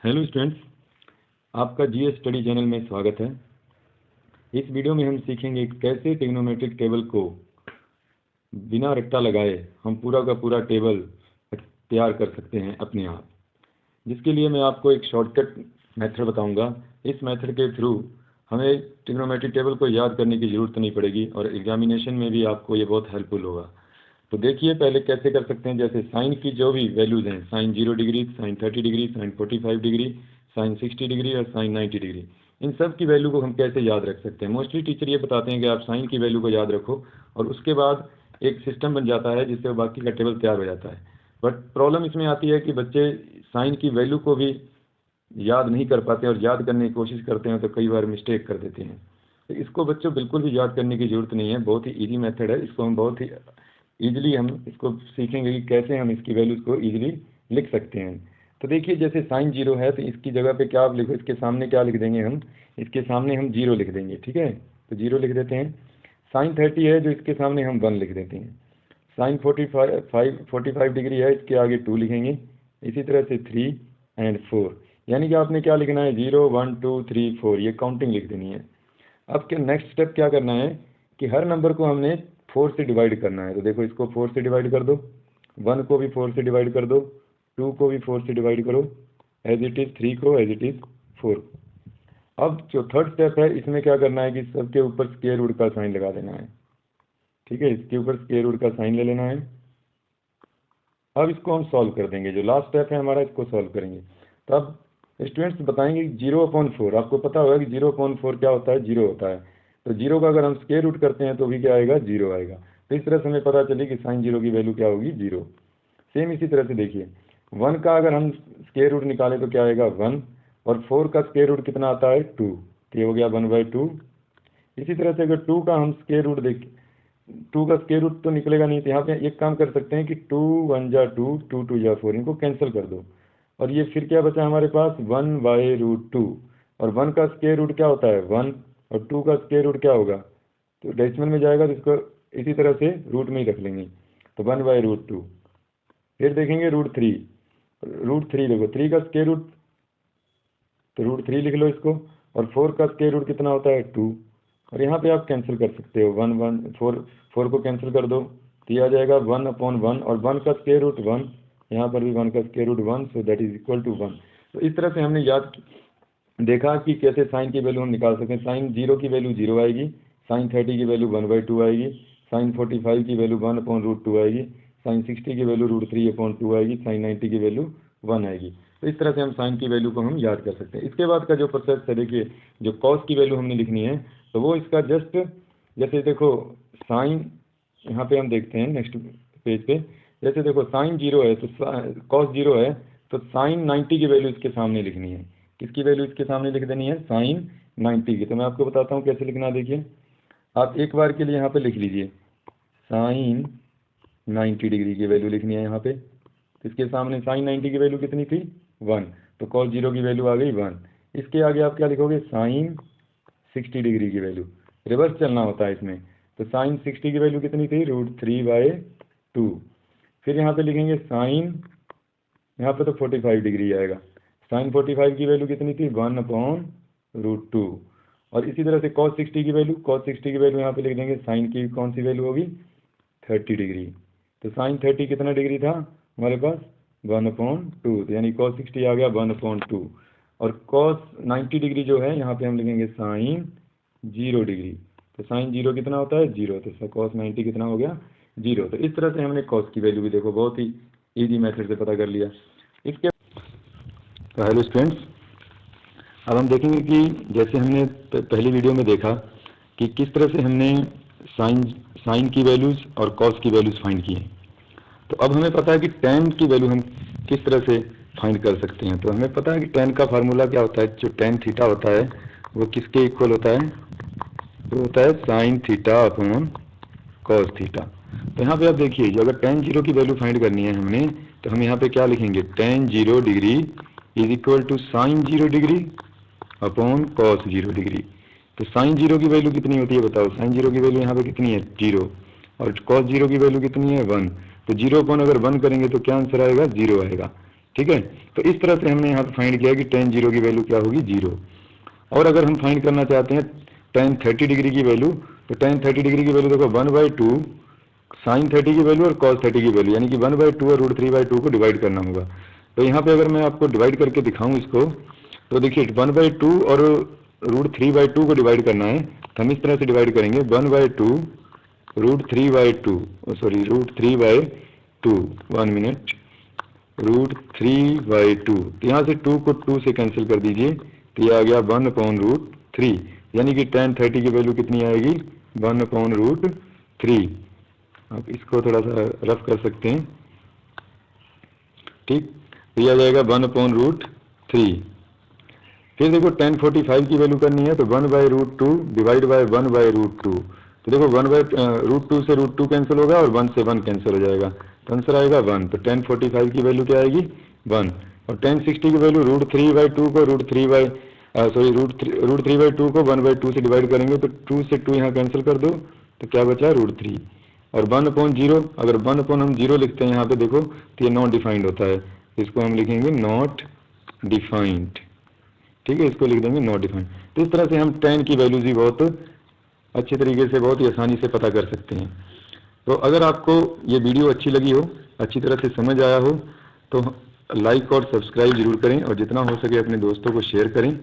Hello students, आपका GS study channel में स्वागत है। इस वीडियो में हम सीखेंगे कैसे ट्रिग्नोमेट्रिक टेबल को बिना रट्टा लगाए हम पूरा का पूरा टेबल तैयार कर सकते हैं अपने आप। जिसके लिए मैं आपको एक शॉर्टकट मेथड बताऊंगा। इस मेथड के थ्रू हमें ट्रिग्नोमेट्रिक टेबल को याद करने की ज़रूरत नहीं पड़ेगी और एग्जामिनेशन में भी आपको ये बहुत हेल्पफुल होगा। तो देखिए पहले कैसे कर सकते हैं। जैसे साइन की जो भी वैल्यूज़ हैं, sine 0 degree, sine 30 degree, sine 45 degree, sine 60 degree और साइन 90 डिग्री, इन सब की वैल्यू को हम कैसे याद रख सकते हैं। मोस्टली टीचर ये बताते हैं कि आप साइन की वैल्यू को याद रखो और उसके बाद एक सिस्टम बन जाता है जिससे बाकी का टेबल तैयार हो जाता है। बट प्रॉब्लम इसमें आती है कि बच्चे साइन की वैल्यू को भी याद नहीं कर पाते और याद करने की कोशिश करते हैं तो कई बार मिस्टेक कर देते हैं। तो इसको बच्चों बिल्कुल भी याद करने की ज़रूरत नहीं है, बहुत ही ईजी मेथड है। इसको हम बहुत ही ईजिली हम इसको सीखेंगे कि कैसे हम इसकी वैल्यूज़ को ईजिली लिख सकते हैं। तो देखिए जैसे साइन 0 है तो इसकी जगह पे क्या आप लिखो, इसके सामने क्या लिख देंगे हम, इसके सामने हम 0 लिख देंगे। ठीक है, तो 0 लिख देते हैं। साइन 30 है जो इसके सामने हम 1 लिख देते हैं। साइन 45 डिग्री है, इसके आगे 2 लिखेंगे। इसी तरह से 3 एंड 4, यानी कि आपने क्या लिखना है, 0 1 2 3 4, ये काउंटिंग लिख देनी है। अब क्या नेक्स्ट स्टेप क्या करना है कि हर नंबर को हमने 4 से डिवाइड करना है। तो देखो इसको 4 से डिवाइड कर दो, 1 को भी 4 से डिवाइड कर दो, 2 को भी 4 से डिवाइड करो, एज इट इज़ 3 को एज इट इज़ 4। अब जो थर्ड स्टेप है इसमें क्या करना है कि सबके ऊपर स्क्वायर रूट का साइन लगा देना है। ठीक है, इसके ऊपर स्क्वायर रूट का साइन ले लेना है। अब इसको हम सॉल्व कर देंगे, जो लास्ट स्टेप है हमारा इसको सॉल्व करेंगे। तो अब स्टूडेंट्स बताएंगे 0/4, आपको पता होगा कि 0/4 क्या होता है, 0 होता है। तो 0 का अगर हम स्क्वायर रूट करते हैं तो भी क्या आएगा, 0 आएगा। तो इस तरह से हमें पता चले कि साइन 0 की वैल्यू क्या होगी, 0। सेम इसी तरह से देखिए 1 का अगर हम स्क्वायर रूट निकालें तो क्या आएगा, 1, और 4 का स्क्वायर रूट कितना आता है, 2, तो ये हो गया 1/2। इसी तरह से अगर 2 का हम स्क्वायर रूट देखें, 2 का स्क्वायर रूट तो निकलेगा नहीं, तो यहाँ पे एक काम कर सकते हैं कि 2 1 जा 2, 2 2 जा 4, इनको कैंसिल कर दो और ये फिर क्या बचा हमारे पास, 1/√2। और 1 का स्क्वायर रूट क्या होता है, 1, और 2 का स्क्वायर रूट क्या होगा, तो डेसिमल में जाएगा तो इसको इसी तरह से रूट में ही रख लेंगे, तो 1/√2। फिर देखेंगे √3 देखो, 3 का स्क्वायर रूट तो √3 लिख लो इसको, और 4 का स्क्वायर रूट कितना होता है, 2, और यहाँ पे आप कैंसिल कर सकते हो, 1 1 4 को कैंसिल कर दो तो ये आ जाएगा 1/1, और 1 का स्क्वायर रूट 1, यहाँ पर भी 1 का square root 1, so that is equal to 1। तो इस तरह से हमने याद देखा कि कैसे साइन की वैल्यू हम निकाल सकते हैं। साइन 0 की वैल्यू 0 आएगी, साइन 30 की वैल्यू 1/2 आएगी, साइन 45 की वैल्यू 1/√2 आएगी, साइन 60 की वैल्यू √3/2 आएगी, साइन 90 की वैल्यू 1 आएगी। तो इस तरह से हम साइन की वैल्यू को हम याद कर सकते हैं। इसके बाद का जो प्रोसेस है, देखिए जो कॉस की वैल्यू हमने लिखनी है तो वो इसका जस्ट जैसे देखो साइन, यहाँ पे हम देखते हैं नेक्स्ट पेज पे, जैसे देखो साइन 0 है तो कॉस 0 है तो साइन 90 की वैल्यू इसके सामने लिखनी है। किसकी वैल्यू इसके सामने लिख देनी है, साइन 90 की। तो मैं आपको बताता हूँ कैसे लिखना। देखिए आप एक बार के लिए यहाँ पे लिख लीजिए, साइन 90 डिग्री की वैल्यू लिखनी है यहाँ पे। तो इसके सामने साइन 90 की वैल्यू कितनी थी, 1, तो कॉस 0 की वैल्यू आ गई 1। इसके आगे आप क्या लिखोगे, साइन 60 डिग्री की वैल्यू, रिवर्स चलना होता है इसमें। तो साइन 60 की वैल्यू कितनी थी, √3/2। फिर यहाँ पे लिखेंगे साइन, यहाँ पे तो 45 डिग्री आएगा, साइन 45 की वैल्यू कितनी थी, 1/√2। और इसी तरह से cos 60 की वैल्यू यहाँ पे लिख देंगे, साइन की कौन सी वैल्यू होगी, 30 डिग्री। तो साइन 30 कितना डिग्री था हमारे पास, 1/2, तो यानी cos 60 आ गया 1/2। और cos 90 डिग्री जो है यहाँ पे हम लिखेंगे साइन 0 डिग्री। तो साइन 0 कितना होता है, 0, तो cos 90 कितना हो गया, 0। तो इस तरह से हमने cos की वैल्यू भी देखो बहुत ही ईजी मेथड से पता कर लिया। इसके तो हेलो स्टूडेंट्स, अब हम देखेंगे कि जैसे हमने पहली वीडियो में देखा कि किस तरह से हमने साइन की वैल्यूज़ और कॉस की वैल्यूज़ फाइंड की हैं। तो अब हमें पता है कि tan की वैल्यू हम किस तरह से फाइंड कर सकते हैं। तो हमें पता है कि tan का फार्मूला क्या होता है, जो tan थीटा होता है वो किसके इक्वल होता है, वो होता है sine theta upon cos theta. तो यहाँ पे आप देखिए, जो अगर tan 0 की वैल्यू फाइंड करनी है हमने, तो हम यहाँ पे क्या लिखेंगे, tan 0 degree is equal to sine 0 degree upon cos 0 degree. तो साइन 0 की वैल्यू कितनी होती है बताओ, साइन 0 की वैल्यू यहाँ पे कितनी है, 0, और कॉस 0 की वैल्यू कितनी है, 1। तो 0 अपॉन अगर 1 करेंगे तो क्या आंसर आएगा, 0 आएगा। ठीक है। तो इस तरह से हमने यहाँ पे फाइंड किया कि tan 0 की वैल्यू क्या होगी, 0। और अगर हम फाइंड करना चाहते हैं tan 30 डिग्री की वैल्यू, तो tan 30 डिग्री की वैल्यू देखो 1/2 sin 30 की वैल्यू और cos 30 की वैल्यू, यानी कि 1/2 और √3/2 को डिवाइड करना होगा। तो यहाँ पे अगर मैं आपको डिवाइड करके दिखाऊं इसको, तो देखिए 1/2 और √3/2 को डिवाइड करना है, तो हम इस तरह से डिवाइड करेंगे 1/2 √3/2, सॉरी √3/2, 1 मिनट, √3/2, तो यहाँ से 2 को 2 से कैंसिल कर दीजिए, तो ये आ गया 1/√3, यानी कि tan 30 की वैल्यू कितनी आएगी, 1/√3। आप इसको थोड़ा सा रफ कर सकते हैं, ठीक, तो यह आ जाएगा 1/√3। फिर देखो tan 45 की वैल्यू करनी है, तो 1/√2 डिवाइड बाय 1/√2, तो देखो 1/√2 से √2 कैंसिल होगा और 1 से 1 कैंसिल हो जाएगा, तो आंसर आएगा 1। तो tan 45 की वैल्यू क्या आएगी, 1। और tan 60 की वैल्यू √3/2 को √3/2 को 1/2 से डिवाइड करेंगे, तो 2 से 2 यहाँ कैंसिल कर दो, तो क्या बचा, √3। और 1/0, अगर 1/0 लिखते हैं यहाँ पे देखो, तो ये नॉट डिफाइंड होता है, इसको हम लिखेंगे नॉट डिफाइंड, ठीक है, इसको लिख देंगे नॉट डिफाइंड। तो इस तरह से हम tan की वैल्यूज भी बहुत अच्छे तरीके से, बहुत ही आसानी से पता कर सकते हैं। तो अगर आपको ये वीडियो अच्छी लगी हो, अच्छी तरह से समझ आया हो, तो लाइक और सब्सक्राइब जरूर करें, और जितना हो सके अपने दोस्तों को शेयर करें।